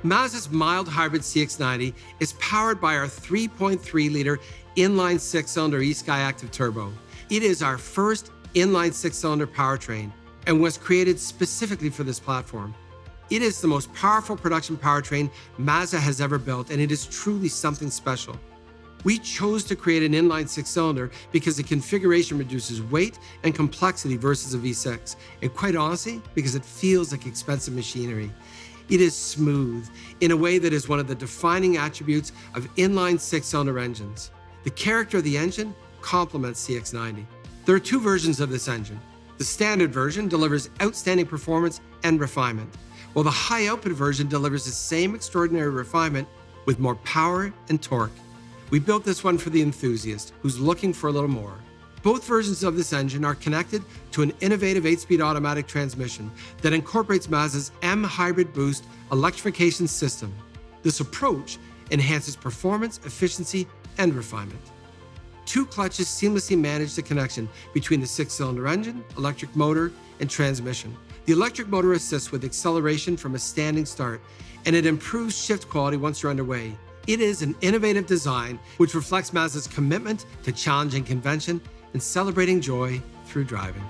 Mazda's mild hybrid CX-90 is powered by our 3.3-liter inline 6-cylinder eSky Active Turbo. It is our first inline 6-cylinder powertrain and was created specifically for this platform. It is the most powerful production powertrain Mazda has ever built, and it is truly something special. We chose to create an inline 6-cylinder because the configuration reduces weight and complexity versus a V6, and quite honestly, because it feels like expensive machinery. It is smooth in a way that is one of the defining attributes of inline 6-cylinder engines. The character of the engine complements CX-90. There are two versions of this engine. The standard version delivers outstanding performance and refinement, while the high output version delivers the same extraordinary refinement with more power and torque. We built this one for the enthusiast who's looking for a little more. Both versions of this engine are connected to an innovative 8-speed automatic transmission that incorporates Mazda's M Hybrid Boost electrification system. This approach enhances performance, efficiency, and refinement. Two clutches seamlessly manage the connection between the 6-cylinder engine, electric motor, and transmission. The electric motor assists with acceleration from a standing start, and it improves shift quality once you're underway. It is an innovative design which reflects Mazda's commitment to challenging convention and celebrating joy through driving.